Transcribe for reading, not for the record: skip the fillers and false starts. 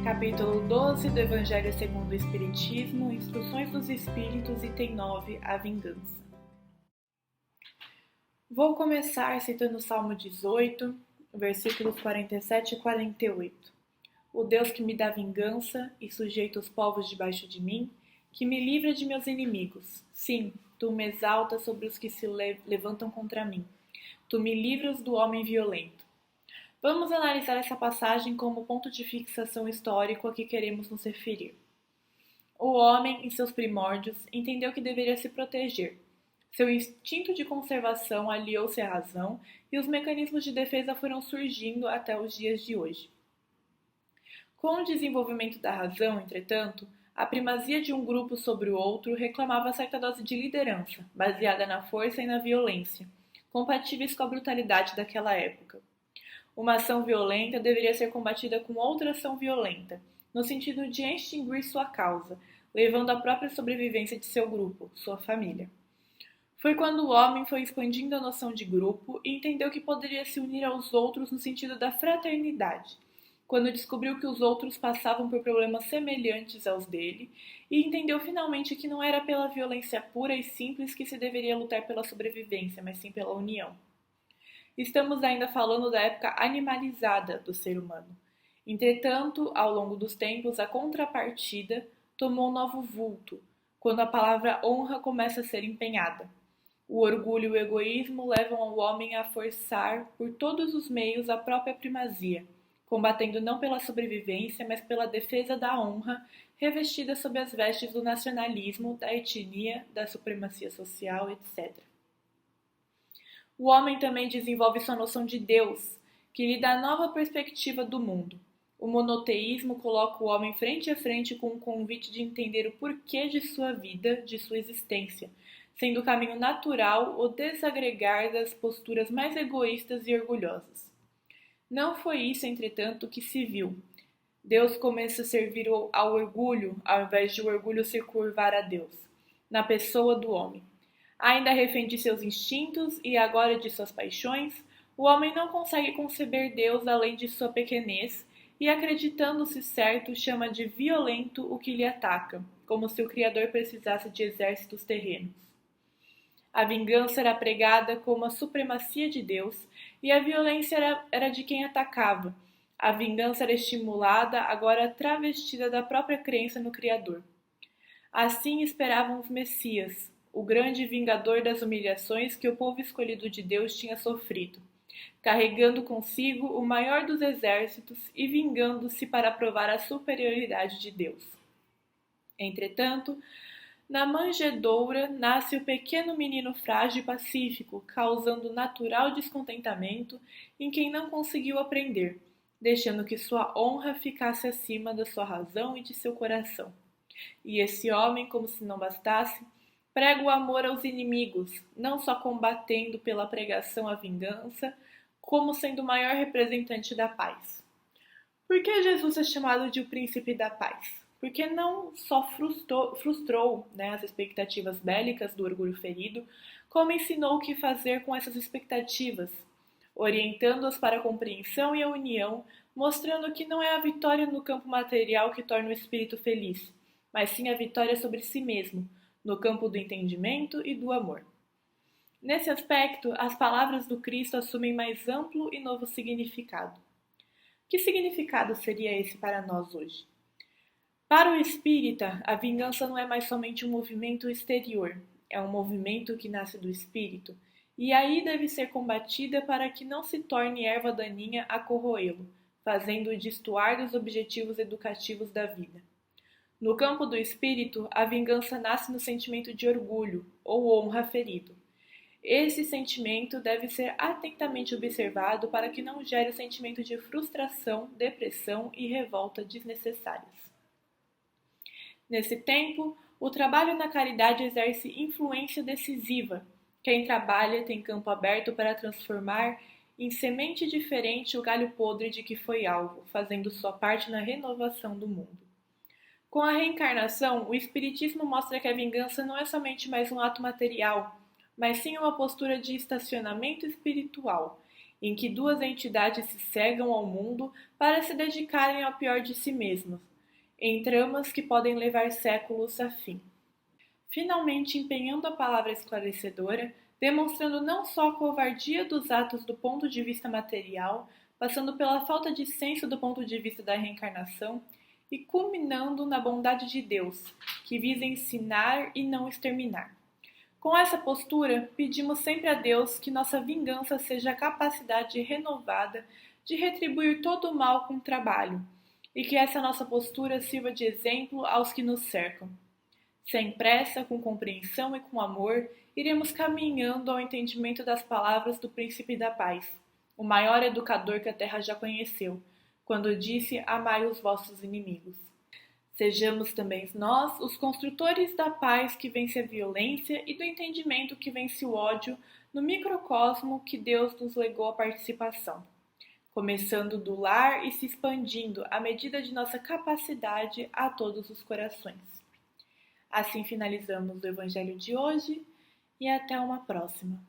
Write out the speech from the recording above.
Capítulo 12 do Evangelho segundo o Espiritismo, Instruções dos Espíritos, item 9, a vingança. Vou começar citando o Salmo 18, versículos 47 e 48. O Deus que me dá vingança e sujeita os povos debaixo de mim, que me livra de meus inimigos. Sim, tu me exaltas sobre os que se levantam contra mim. Tu me livras do homem violento. Vamos analisar essa passagem como ponto de fixação histórico a que queremos nos referir. O homem, em seus primórdios, entendeu que deveria se proteger. Seu instinto de conservação aliou-se à razão e os mecanismos de defesa foram surgindo até os dias de hoje. Com o desenvolvimento da razão, entretanto, a primazia de um grupo sobre o outro reclamava certa dose de liderança, baseada na força e na violência, compatíveis com a brutalidade daquela época. Uma ação violenta deveria ser combatida com outra ação violenta, no sentido de extinguir sua causa, levando à própria sobrevivência de seu grupo, sua família. Foi quando o homem foi expandindo a noção de grupo e entendeu que poderia se unir aos outros no sentido da fraternidade, quando descobriu que os outros passavam por problemas semelhantes aos dele e entendeu finalmente que não era pela violência pura e simples que se deveria lutar pela sobrevivência, mas sim pela união. Estamos ainda falando da época animalizada do ser humano. Entretanto, ao longo dos tempos, a contrapartida tomou um novo vulto, quando a palavra honra começa a ser empenhada. O orgulho e o egoísmo levam o homem a forçar por todos os meios a própria primazia, combatendo não pela sobrevivência, mas pela defesa da honra, revestida sob as vestes do nacionalismo, da etnia, da supremacia social, etc. O homem também desenvolve sua noção de Deus, que lhe dá nova perspectiva do mundo. O monoteísmo coloca o homem frente a frente com o convite de entender o porquê de sua vida, de sua existência, sendo o caminho natural o desagregar das posturas mais egoístas e orgulhosas. Não foi isso, entretanto, que se viu. Deus começa a servir ao orgulho, ao invés de o orgulho se curvar a Deus, na pessoa do homem. Ainda refém de seus instintos e agora de suas paixões, o homem não consegue conceber Deus além de sua pequenez e, acreditando-se certo, chama de violento o que lhe ataca, como se o Criador precisasse de exércitos terrenos. A vingança era pregada como a supremacia de Deus e a violência era de quem atacava. A vingança era estimulada, agora travestida da própria crença no Criador. Assim esperavam os Messias, o grande vingador das humilhações que o povo escolhido de Deus tinha sofrido, carregando consigo o maior dos exércitos e vingando-se para provar a superioridade de Deus. Entretanto, na manjedoura nasce o pequeno menino frágil e pacífico, causando natural descontentamento em quem não conseguiu aprender, deixando que sua honra ficasse acima da sua razão e de seu coração. E esse homem, como se não bastasse, prega o amor aos inimigos, não só combatendo pela pregação a vingança, como sendo o maior representante da paz. Por que Jesus é chamado de o príncipe da paz? Porque não só frustrou as expectativas bélicas do orgulho ferido, como ensinou o que fazer com essas expectativas, orientando-as para a compreensão e a união, mostrando que não é a vitória no campo material que torna o espírito feliz, mas sim a vitória sobre si mesmo, no campo do entendimento e do amor. Nesse aspecto, as palavras do Cristo assumem mais amplo e novo significado. Que significado seria esse para nós hoje? Para o espírita, a vingança não é mais somente um movimento exterior, é um movimento que nasce do espírito, e aí deve ser combatida para que não se torne erva daninha a corroê-lo, fazendo-o destoar dos objetivos educativos da vida. No campo do espírito, a vingança nasce no sentimento de orgulho, ou honra ferido. Esse sentimento deve ser atentamente observado para que não gere o sentimento de frustração, depressão e revolta desnecessárias. Nesse tempo, o trabalho na caridade exerce influência decisiva. Quem trabalha tem campo aberto para transformar em semente diferente o galho podre de que foi alvo, fazendo sua parte na renovação do mundo. Com a reencarnação, o Espiritismo mostra que a vingança não é somente mais um ato material, mas sim uma postura de estacionamento espiritual, em que duas entidades se cegam ao mundo para se dedicarem ao pior de si mesmas, em tramas que podem levar séculos a fim. Finalmente empenhando a palavra esclarecedora, demonstrando não só a covardia dos atos do ponto de vista material, passando pela falta de senso do ponto de vista da reencarnação, e culminando na bondade de Deus, que visa ensinar e não exterminar. Com essa postura, pedimos sempre a Deus que nossa vingança seja a capacidade renovada de retribuir todo o mal com trabalho, e que essa nossa postura sirva de exemplo aos que nos cercam. Sem pressa, com compreensão e com amor, iremos caminhando ao entendimento das palavras do Príncipe da Paz, o maior educador que a terra já conheceu, quando disse: amai os vossos inimigos. Sejamos também nós os construtores da paz que vence a violência e do entendimento que vence o ódio no microcosmo que Deus nos legou a participação, começando do lar e se expandindo à medida de nossa capacidade a todos os corações. Assim finalizamos o Evangelho de hoje e até uma próxima.